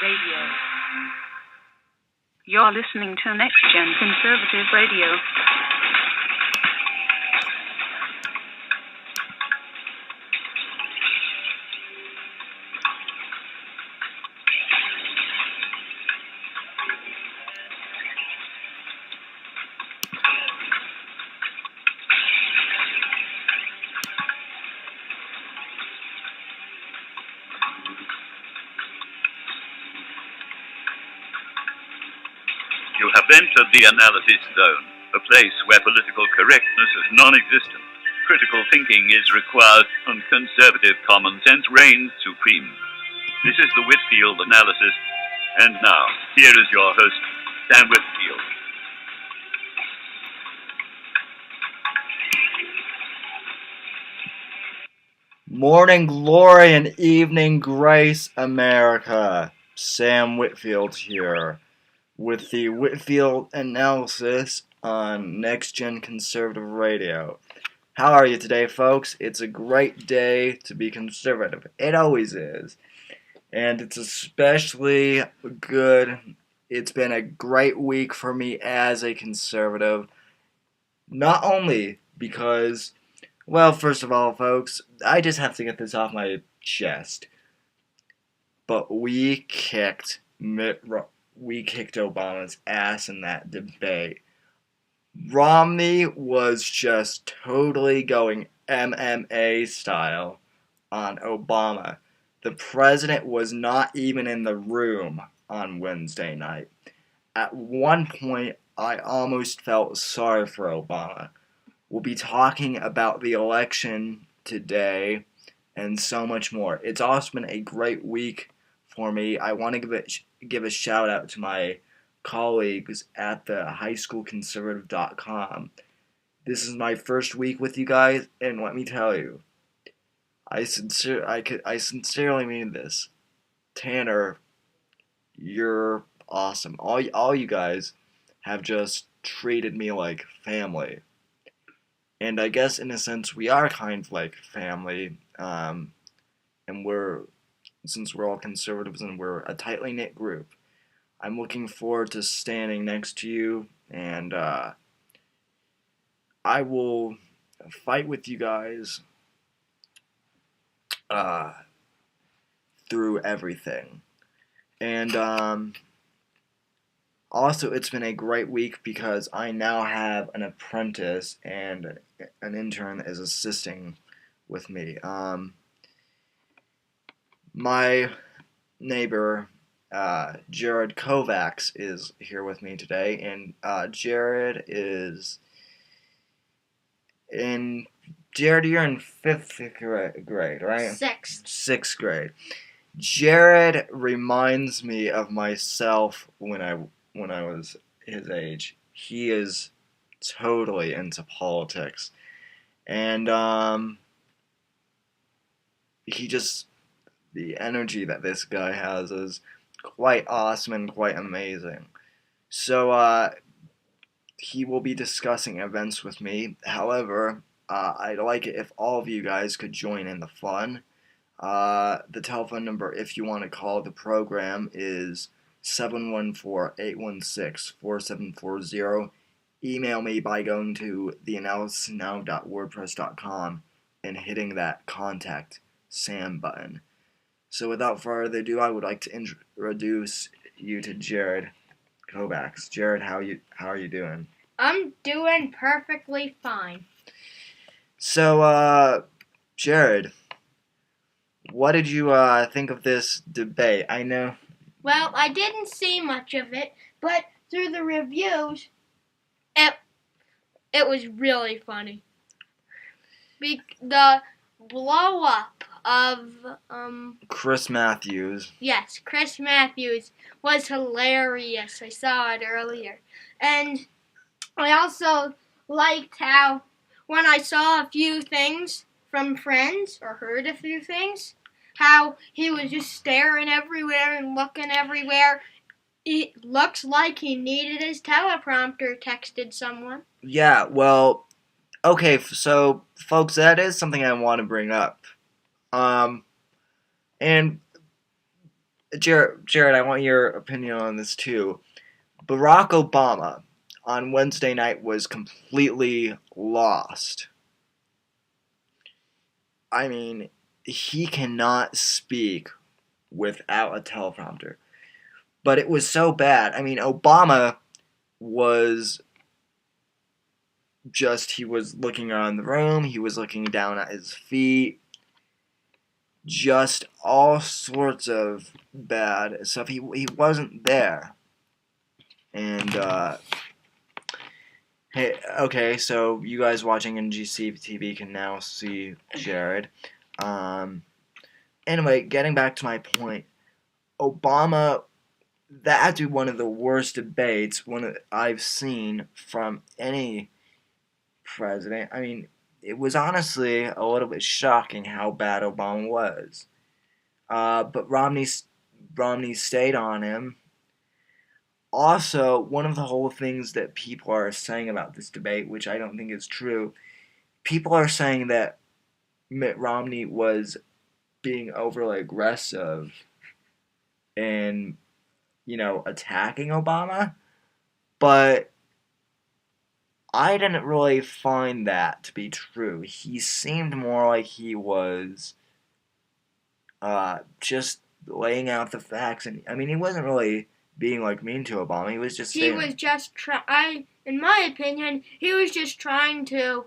Radio. You're listening to Next Gen Conservative Radio. You have entered the analysis zone, a place where political correctness is non-existent. Critical thinking is required and conservative common sense reigns supreme. This is the Whitfield Analysis, and now, here is your host, Sam Whitfield. Morning glory and evening grace, America. Sam Whitfield here with the Whitfield Analysis on Next Gen Conservative Radio. How are you today, folks? It's a great day to be conservative. It always is. And it's especially good. It's been a great week for me as a conservative. Not only because, well, first of all, folks, I just have to get this off my chest. But we kicked Obama's ass in that debate. Romney was just totally going MMA style on Obama. The president was not even in the room on Wednesday night. At one point, I almost felt sorry for Obama. We'll be talking about the election today and so much more. It's also been a great week for me. I want to give a shout out to my colleagues at the highschoolconservative.com. This is my first week with you guys, and let me tell you, I sincerely mean this. Tanner, you're awesome. All you guys have just treated me like family. And I guess in a sense we are kind of like family, and since we're all conservatives and we're a tightly knit group, I'm looking forward to standing next to you, and I will fight with you guys through everything. And also, it's been a great week because I now have an apprentice and an intern that is assisting with me. My neighbor, Jared Kovacs, is here with me today, and Jared, you're in 5th grade, right? Sixth grade. Jared reminds me of myself when I was his age. He is totally into politics, and the energy that this guy has is quite awesome and quite amazing. So he will be discussing events with me. However, I'd like it if all of you guys could join in the fun. The telephone number, if you want to call the program, is 714-816-4740. Email me by going to theanalysisnow.wordpress.com and hitting that Contact Sam button. So without further ado, I would like to introduce you to Jared Kovacs. Jared, how are you doing? I'm doing perfectly fine. So, Jared, what did you think of this debate? I know. Well, I didn't see much of it, but through the reviews, it was really funny. The blow up of Chris Matthews. Yes, Chris Matthews was hilarious. I saw it earlier. And I also liked how when I saw a few things from friends or heard a few things, how he was just staring everywhere and looking everywhere. It looks like he needed his teleprompter, texted someone. Yeah, well, okay, so, folks, that is something I want to bring up. And Jared, I want your opinion on this too. Barack Obama on Wednesday night was completely lost. I mean, he cannot speak without a teleprompter. But it was so bad. I mean, Obama was he was looking around the room, he was looking down at his feet, just all sorts of bad stuff. He wasn't there. And, hey, okay, so you guys watching NGC TV can now see Jared. Anyway, getting back to my point, Obama, that had to be one of the worst debates I've seen from any president. I mean, it was honestly a little bit shocking how bad Obama was. But Romney stayed on him. Also, one of the whole things that people are saying about this debate, which I don't think is true, people are saying that Mitt Romney was being overly aggressive and, attacking Obama. But I didn't really find that to be true. He seemed more like he was just laying out the facts, and I mean, he wasn't really being mean to Obama. He was just in my opinion, he was just trying to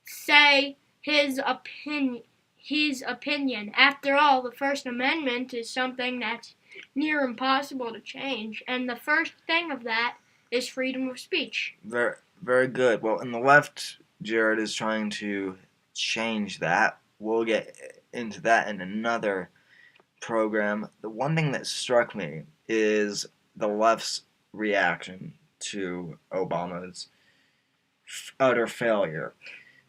say his opinion. After all, the First Amendment is something that's near impossible to change, and the first thing of that is freedom of speech. Very, very good. Well, in the left, Jared is trying to change that. We'll get into that in another program. The one thing that struck me is the left's reaction to Obama's utter failure.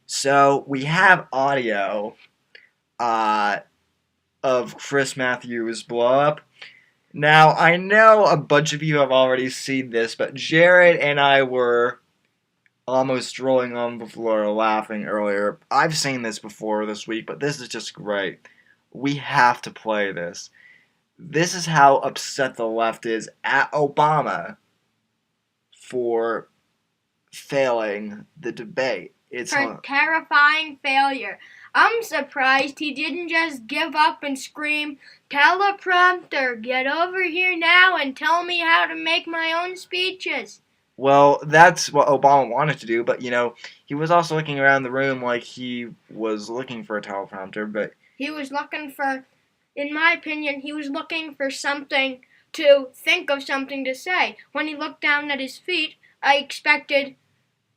So we have audio of Chris Matthews' blow up. Now, I know a bunch of you have already seen this, but Jared and I were almost rolling on the floor laughing earlier. I've seen this before this week, but this is just great. We have to play this. This is how upset the left is at Obama for failing the debate. It's a terrifying failure. I'm surprised he didn't just give up and scream, "Teleprompter, get over here now and tell me how to make my own speeches." Well, that's what Obama wanted to do, but, he was also looking around the room like he was looking for a teleprompter, but he was looking for, in my opinion, he was looking for something to think of something to say. When he looked down at his feet, I expected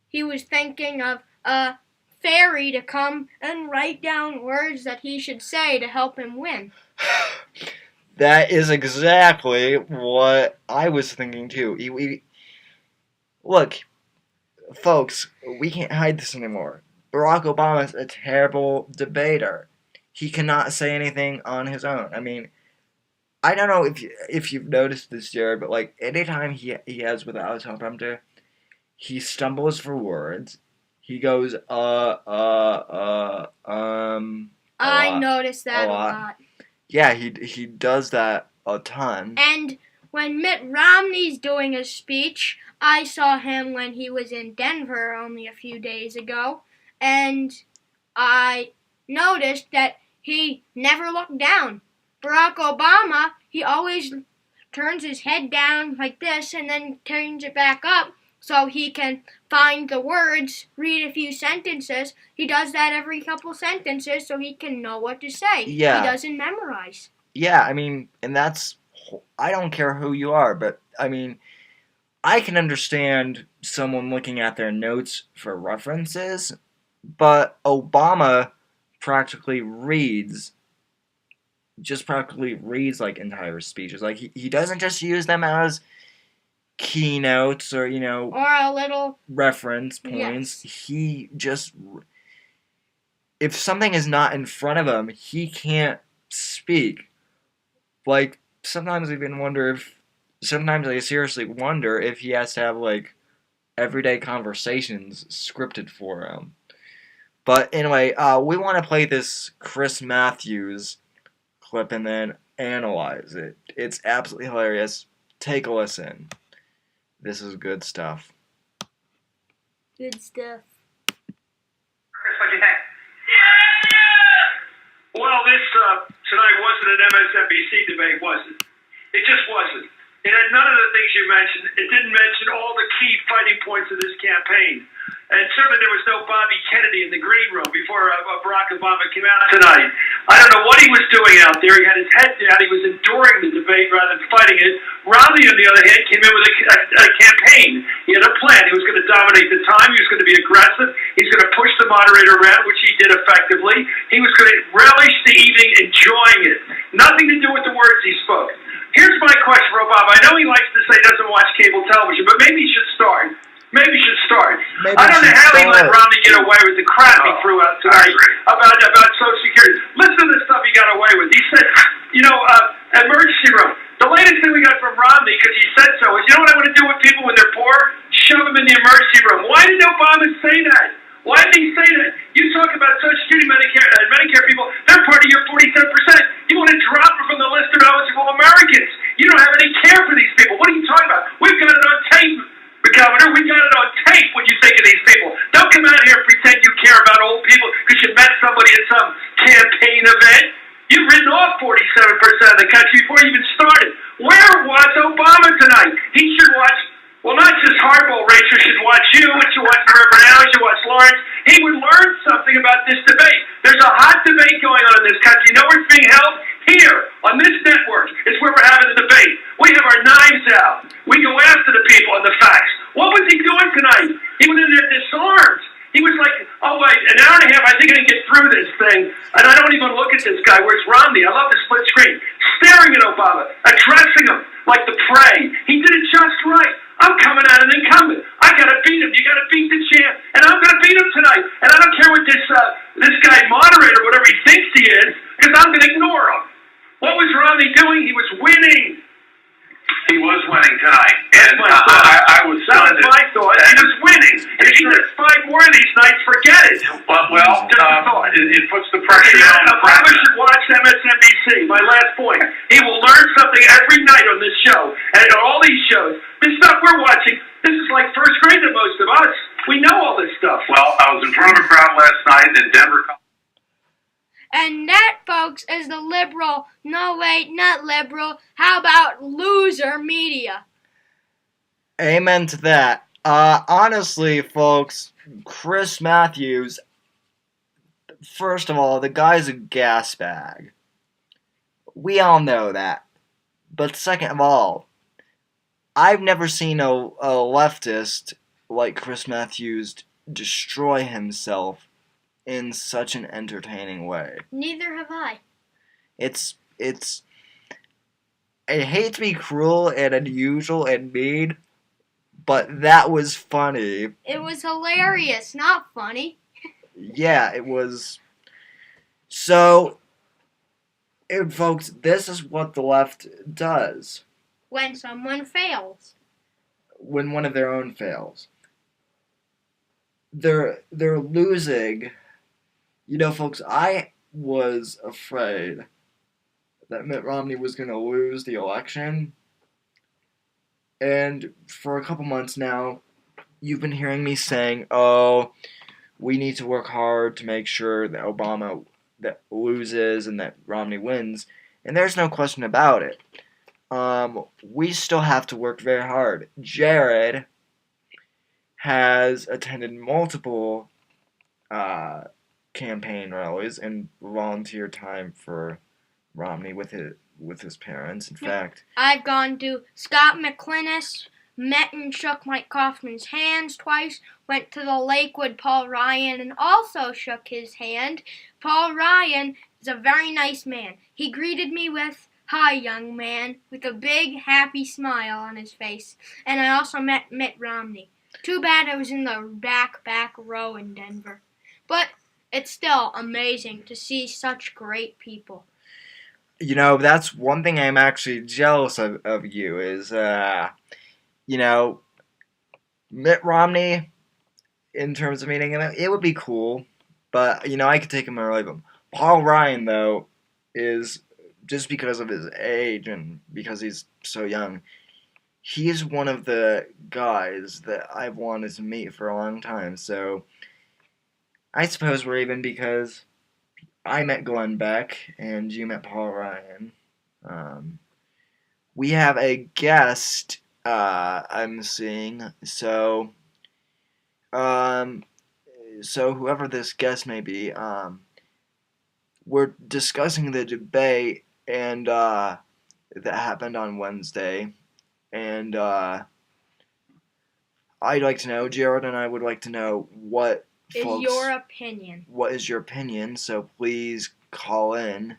he was thinking of a fairy to come and write down words that he should say to help him win. That is exactly what I was thinking too. Look, folks, we can't hide this anymore. Barack Obama is a terrible debater. He cannot say anything on his own. I mean, I don't know if you've noticed this, Jared, but anytime he has without a teleprompter, he stumbles for words. He goes, I noticed that a lot. Yeah, he does that a ton. And when Mitt Romney's doing a speech, I saw him when he was in Denver only a few days ago, and I noticed that he never looked down. Barack Obama, he always turns his head down like this and then turns it back up so he can find the words, read a few sentences. He does that every couple sentences so he can know what to say. Yeah. He doesn't memorize. Yeah, I mean, and that's, I don't care who you are, but, I mean, I can understand someone looking at their notes for references, but Obama practically reads entire speeches. He doesn't just use them as keynotes or a little reference points. Yes. He just, if something is not in front of him, he can't speak. Sometimes I seriously wonder if he has to have everyday conversations scripted for him. But anyway, we want to play this Chris Matthews clip, and then analyze it. It's absolutely hilarious. Take a listen. This is good stuff. Good stuff. Chris, what'd you think? Yeah! Well, this tonight wasn't an MSNBC debate, was it? It just wasn't. It had none of the things you mentioned. It didn't mention all the key fighting points of this campaign. And certainly there was no Bobby Kennedy in the green room before Barack Obama came out tonight. I don't know what he was doing out there. He had his head down. He was enduring the debate rather than fighting it. Romney, on the other hand, came in with a campaign. He had a plan. He was going to dominate the time. He was going to be aggressive. He's going to push the moderator around, which he did effectively. He was going to relish the evening, enjoying it. Nothing to do with the words he spoke. Here's my question for Obama. I know he likes to say he doesn't watch cable television, but maybe he should start. Maybe he should start. I don't know how he let Romney get away with the crap he threw out tonight about Social Security. Listen to the stuff he got away with. He said, emergency room. The latest thing we got from Romney, because he said so, is, you know what I want to do with people when they're poor? Shove them in the emergency room. Why did Obama say that? Why did he say that? You talk about Social Security, Medicare people, they're part of your 47%. You want to drop them from the list of eligible Americans. You don't have any care for these people. What are you talking about? We've got it on tape. Governor, we got it on tape what you think of these people. Don't come out here and pretend you care about old people because you met somebody at some campaign event. You've written off 47% of the country before you even started. Where was Obama tonight? He should watch, well, not just hardball racers should watch you, but should watch Reverend Allen, should watch Lawrence. He would learn something about this debate. There's a hot debate going on in this country. You know where it's being held? Here, on this network, is where we're having the debate. We have our knives out. We go after the people and the facts. What was he doing tonight? He went in there disarmed. He was like, oh, wait, an hour and a half, I think I can get through this thing. And I don't even look at this guy. Where's Romney? I love the split screen. Staring at Obama, addressing him like the prey. He did it just right. I'm coming at an incumbent. I got to beat him. You got to beat the champ. And I'm going to beat him tonight. And I don't care what this guy moderator, whatever he thinks he is, because I'm going to ignore him. What was Romney doing? He was winning. He was winning tonight. That's And my thought. I was That was my thought. He was winning. If he does 5 more of these nights, forget it. It puts the pressure on. Obama should watch MSNBC. My last point. He will learn something every night on this show and on all these shows. This stuff we're watching, this is like first grade to most of us. We know all this stuff. Well, I was in front of a crowd last night in Denver. And that, folks, is the liberal, no wait, not liberal, how about loser media? Amen to that. Honestly, folks, Chris Matthews, first of all, the guy's a gas bag. We all know that. But second of all, I've never seen a leftist like Chris Matthews destroy himself in such an entertaining way. Neither have I. It's I hate to be cruel and unusual and mean, but that was funny. It was hilarious, not funny. Yeah, it was. So, folks, this is what the left does When someone fails. when one of their own fails. They're losing. You know, folks, I was afraid that Mitt Romney was going to lose the election. And for a couple months now, you've been hearing me saying, oh, we need to work hard to make sure that Obama loses and that Romney wins. And there's no question about it. We still have to work very hard. Jared has attended multiple campaign rallies and volunteer time for Romney with his parents. In fact, I've gone to Scott McClinnis, met and shook Mike Kaufman's hands twice, went to the Lakewood Paul Ryan and also shook his hand. Paul Ryan is a very nice man. He greeted me with, "Hi, young man," with a big, happy smile on his face. And I also met Mitt Romney. Too bad I was in the back row in Denver. But it's still amazing to see such great people. you know, that's one thing I'm actually jealous of you is, you know, Mitt Romney, in terms of meeting him, it would be cool, but, you know, I could take him or leave him. Paul Ryan, though, is just because of his age and because he's so young, he's one of the guys that I've wanted to meet for a long time. So I suppose we're even because I met Glenn Beck and you met Paul Ryan. We have a guest I'm seeing. So whoever this guest may be, we're discussing the debate and that happened on Wednesday, and I'd like to know, Jared and I would like to know what is your opinion. What is your opinion? So please call in.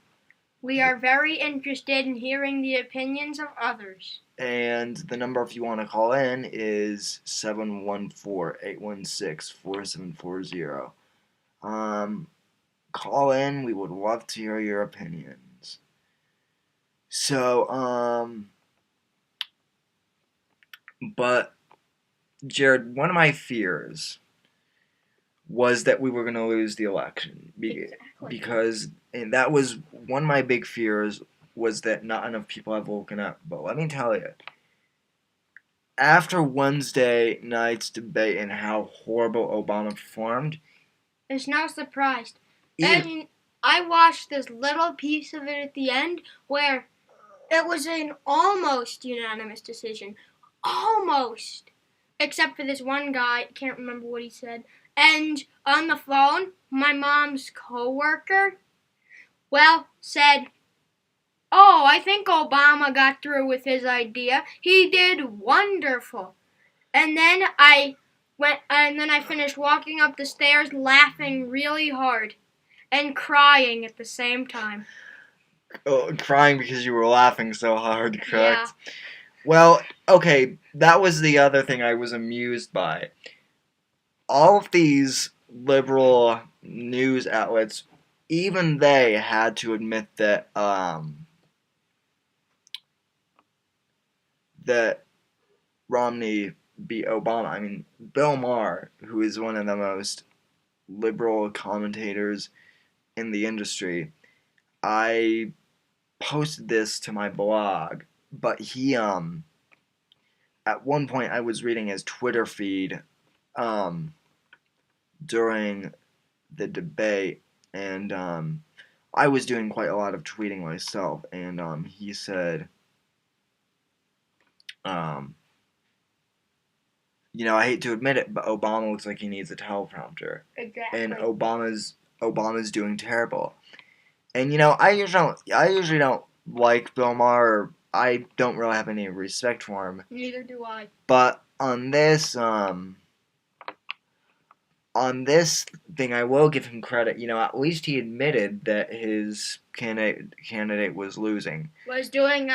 We are very interested in hearing the opinions of others. And the number, if you want to call in, is 714-816-4740. Call in. We would love to hear your opinions. So, but, Jared, one of my fears was that we were going to lose the election. Because, and that was one of my big fears, was that not enough people have woken up. But let me tell you, after Wednesday night's debate and how horrible Obama performed, it's no surprise. And I watched this little piece of it at the end where it was an almost unanimous decision. Almost. Except for this one guy, I can't remember what he said. And on the phone, my mom's coworker, said, "Oh, I think Obama got through with his idea. He did wonderful." And then I finished walking up the stairs laughing really hard and crying at the same time. Oh, crying because you were laughing so hard, correct? Yeah. Well, okay, that was the other thing I was amused by. All of these liberal news outlets, even they had to admit that that Romney beat Obama. I mean, Bill Maher, who is one of the most liberal commentators in the industry, I posted this to my blog, but he at one point I was reading his Twitter feed during the debate, and I was doing quite a lot of tweeting myself, and he said, I hate to admit it, but Obama looks like he needs a teleprompter. Exactly. And Obama's doing terrible. And I usually don't like Bill Maher. I don't really have any respect for him. Neither do I. But on this thing, I will give him credit. At least he admitted that his candidate was losing. Was doing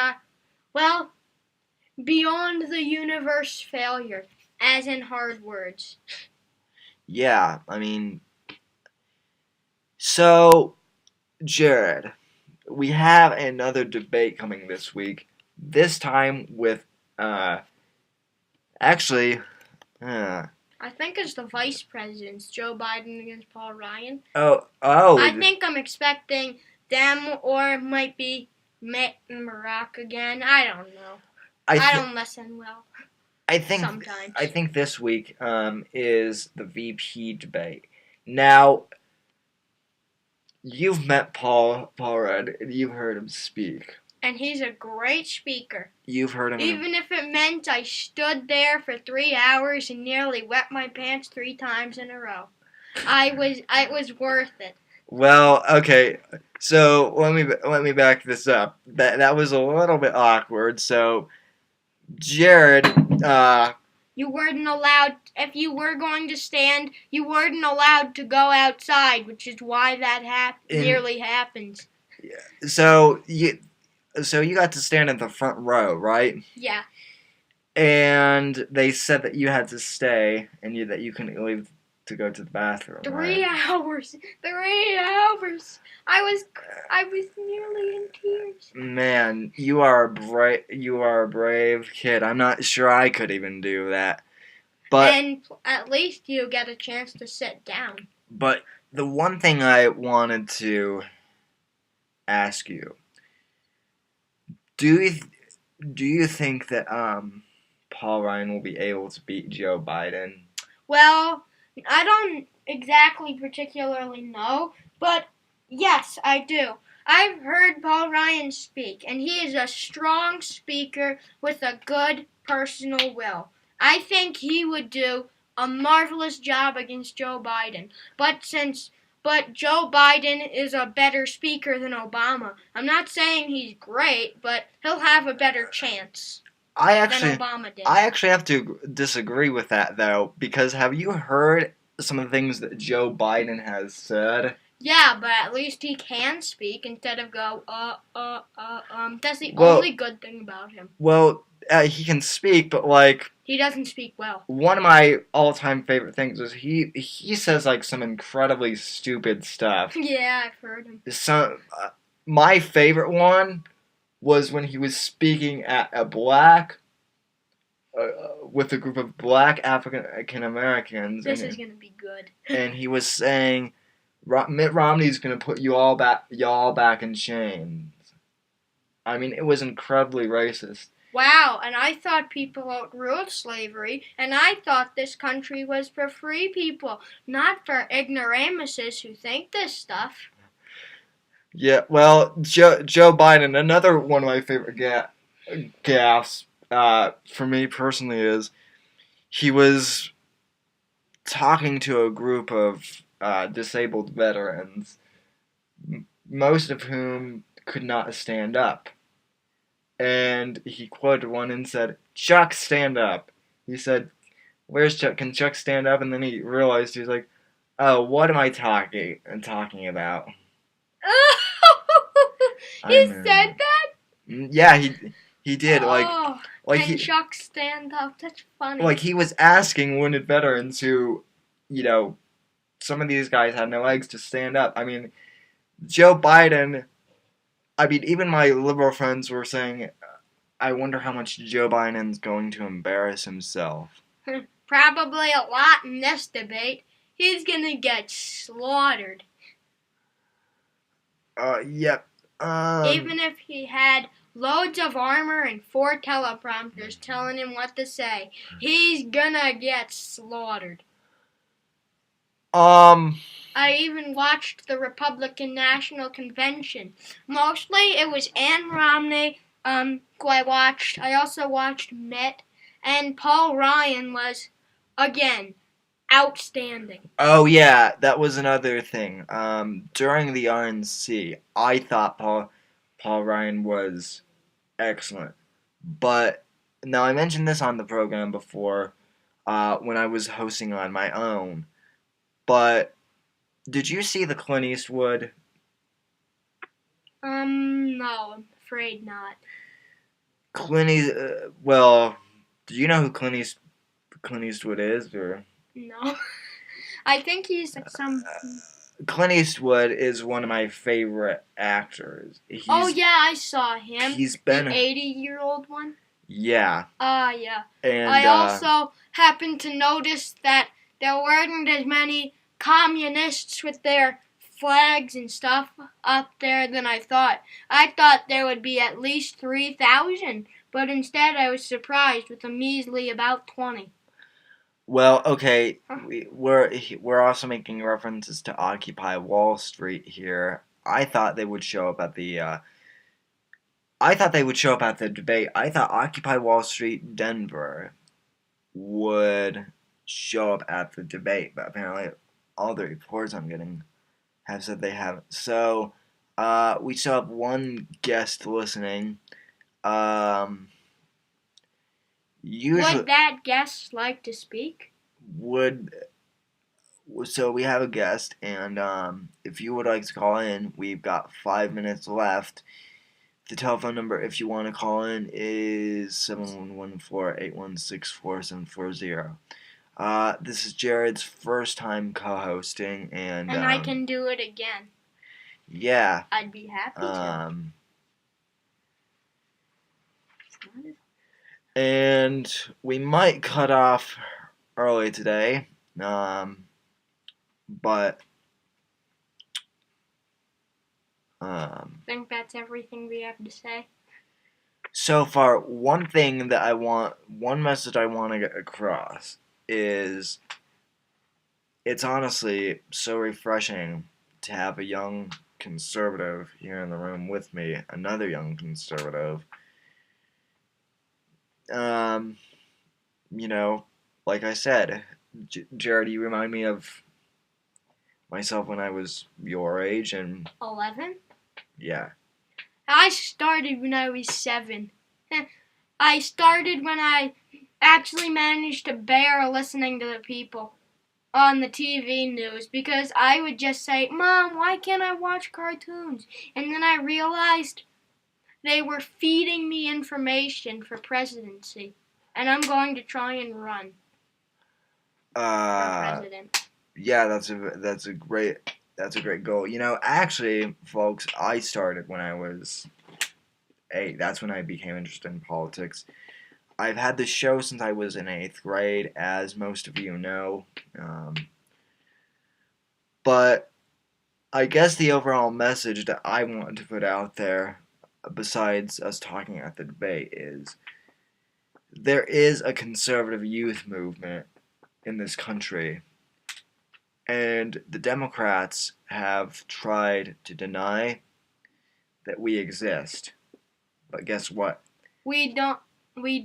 beyond the universe failure, as in hard words. Yeah, I mean, so, Jared, we have another debate coming this week. This time with, I think it's the vice presidents, Joe Biden against Paul Ryan. Oh. I think I'm expecting them, or it might be Mitt and Barack again. I don't know. I don't listen well. Sometimes. I think this week is the VP debate. Now, you've met Paul Rudd, and you've heard him speak. And he's a great speaker. You've heard him. Even if it meant I stood there for 3 hours and nearly wet my pants 3 times in a row. It was worth it. Well, okay. So let me back this up. That was a little bit awkward. So, Jared, you weren't allowed. If you were going to stand, you weren't allowed to go outside, which is why that nearly happened. So you got to stand in the front row, right? Yeah. And they said that you had to stay, and that you couldn't leave to go to the bathroom. 3 hours. 3 hours. I was nearly in tears. Man, you are a brave kid. I'm not sure I could even do that. But and at least you get a chance to sit down. But the one thing I wanted to ask you do you think that Paul Ryan will be able to beat Joe Biden? Well, I don't exactly particularly know, but yes, I do. I've heard Paul Ryan speak, and he is a strong speaker with a good personal will. I think he would do a marvelous job against Joe Biden. But Joe Biden is a better speaker than Obama. I'm not saying he's great, but he'll have a better chance than Obama did. I actually have to disagree with that though, because have you heard some of the things that Joe Biden has said? Yeah, but at least he can speak instead of go, That's the only good thing about him. Well, he can speak, but like he doesn't speak well. One of my all-time favorite things is he says like some incredibly stupid stuff. Yeah, I've heard him. My favorite one was when he was speaking at a black with a group of black African Americans. This is gonna be good. And he was saying, Mitt Romney's gonna put y'all back in chains. I mean, it was incredibly racist. Wow, and I thought people outruled slavery, and I thought this country was for free people, not for ignoramuses who think this stuff. Yeah, well, Joe Biden, another one of my favorite gaffes, for me personally, is he was talking to a group of disabled veterans, most of whom could not stand up. And he quoted one and said, "Chuck, stand up." He said, "Where's Chuck? Can Chuck stand up?" And then he realized, he was like, "Oh, what am I talking about?" He said that? Yeah, he did. Can Chuck stand up? That's funny. Like, he was asking wounded veterans who, some of these guys had no legs to stand up. I mean, Joe Biden... even my liberal friends were saying, I wonder how much Joe Biden's going to embarrass himself. Probably a lot in this debate. He's gonna get slaughtered. Yep. Even if he had loads of armor and 4 teleprompters telling him what to say, he's gonna get slaughtered. I even watched the Republican National Convention. Mostly it was Ann Romney, who I watched. I also watched Mitt, and Paul Ryan was, again, outstanding. Oh yeah, that was another thing. During the RNC, I thought Paul Ryan was excellent. But, now I mentioned this on the program before, when I was hosting on my own. But, did you see the Clint Eastwood? No, I'm afraid not. Well, do you know who Clint Eastwood is, or? No. I think he's like some... Clint Eastwood is one of my favorite actors. Oh yeah, I saw him. He's been... The 80-year-old one? Yeah. Yeah. And I also happened to notice that there weren't as many communists with their flags and stuff up there than I thought. I thought there would be at least 3,000, but instead I was surprised with a measly about 20. Well, okay, we're also making references to Occupy Wall Street here. I thought they would show up at the debate. I thought Occupy Wall Street Denver would show up at the debate, but apparently all the reports I'm getting have said they haven't. So, we still have one guest listening. Usually, would that guest like to speak? So we have a guest, and if you would like to call in, we've got 5 minutes left. The telephone number, if you want to call in, is 714-816-4740. This is Jared's first time co-hosting, and I can do it again. Yeah. I'd be happy to. And we might cut off early today, but I think that's everything we have to say. So far, one message I want to get across is it's honestly so refreshing to have a young conservative here in the room with me, another young conservative. You know, like I said, Jared, you remind me of myself when I was your age, and 11? yeah. I started when I was 7. I started when I actually managed to bear listening to the people on the TV news because I would just say, Mom, why can't I watch cartoons? And then I realized they were feeding me information for presidency. And I'm going to try and run for president. Yeah, that's a great goal. You know, actually, folks, I started when I was 8. That's when I became interested in politics. I've had this show since I was in 8th grade, as most of you know. But I guess the overall message that I want to put out there, besides us talking at the debate, is there is a conservative youth movement in this country. And the Democrats have tried to deny that we exist. But guess what? We do. We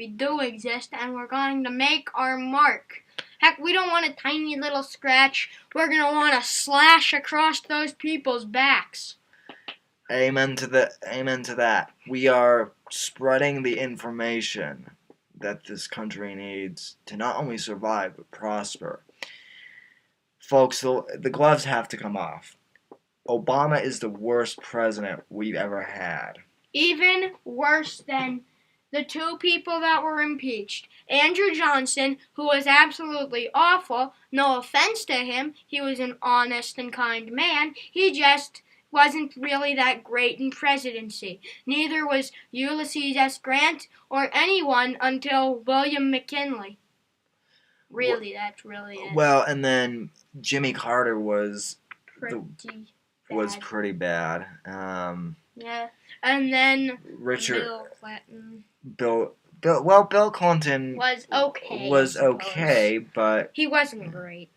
do exist, and we're going to make our mark. Heck, we don't want a tiny little scratch. We're going to want to slash across those people's backs. Amen to that. We are spreading the information that this country needs to not only survive, but prosper. Folks, the gloves have to come off. Obama is the worst president we've ever had. Even worse than the 2 people that were impeached. Andrew Johnson, who was absolutely awful, no offense to him, he was an honest and kind man, he just wasn't really that great in presidency. Neither was Ulysses S. Grant or anyone until William McKinley. Really, that's really it. Well, and then Jimmy Carter was pretty bad. Yeah, and then Bill Clinton. Bill Clinton was okay. Was okay, but he wasn't great.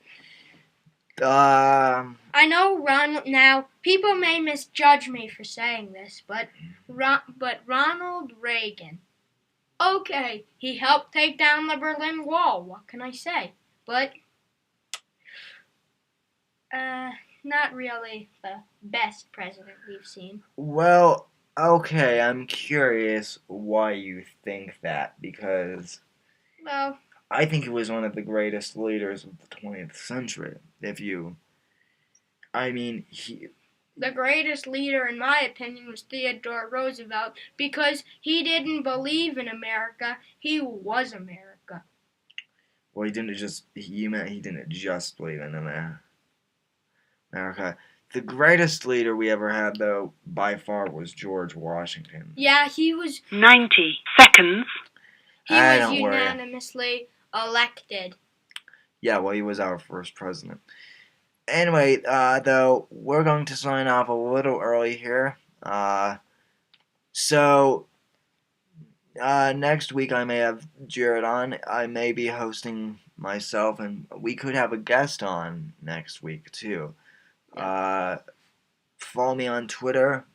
I know now people may misjudge me for saying this, but Ronald Reagan, okay, he helped take down the Berlin Wall. What can I say? But not really the best president we've seen. Well, okay, I'm curious why you think that, because I think he was one of the greatest leaders of the 20th century. The greatest leader, in my opinion, was Theodore Roosevelt because he didn't believe in America. He was America. Well, he didn't just believe in America. The greatest leader we ever had, though, by far, was George Washington. Yeah, he was 90 seconds. He was unanimously elected. Yeah, well, he was our first president. Anyway, though, we're going to sign off a little early here. So, next week I may have Jared on. I may be hosting myself, and we could have a guest on next week, too. Follow me on Twitter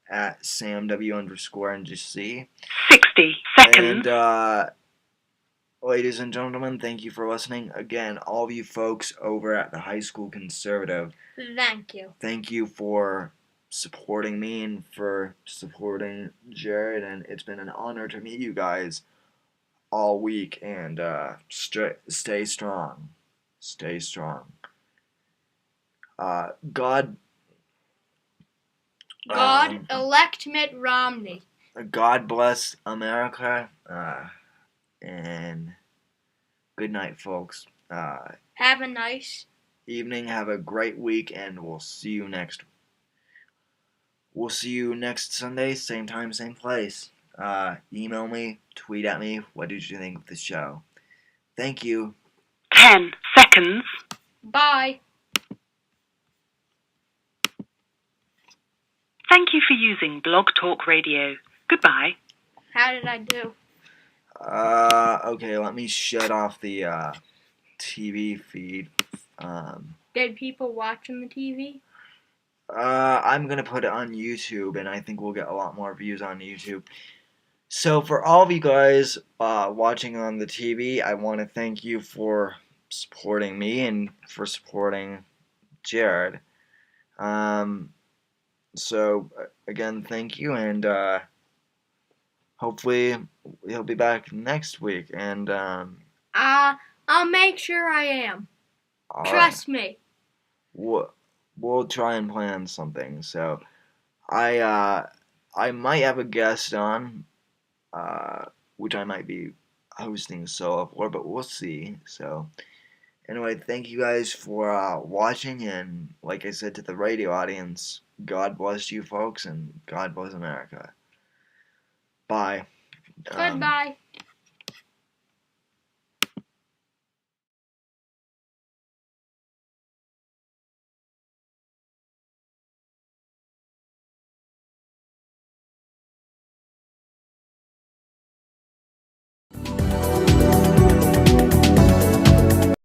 at SamW_NGC. 60 seconds. And, ladies and gentlemen, thank you for listening. Again, all of you folks over at the High School Conservative. Thank you. Thank you for supporting me and for supporting Jared, and it's been an honor to meet you guys all week, and stay strong. Stay strong. God elect Mitt Romney. God bless America, and good night, folks. Have a nice evening, have a great week, and we'll see you next Sunday, same time, same place. Email me, tweet at me, what did you think of the show? Thank you. 10 seconds. Bye. Thank you for using Blog Talk Radio. Goodbye. How did I do? Okay, let me shut off the TV feed. Did people watching the TV? I'm gonna put it on YouTube, and I think we'll get a lot more views on YouTube. So for all of you guys watching on the TV, I want to thank you for supporting me and for supporting Jared. So again, thank you, and hopefully he'll be back next week. And I'll make sure I am. all Trust me. we'll try and plan something. So I might have a guest on, which I might be hosting solo for, but we'll see. So anyway, thank you guys for watching, and like I said to the radio audience, God bless you folks, and God bless America. Bye. Goodbye.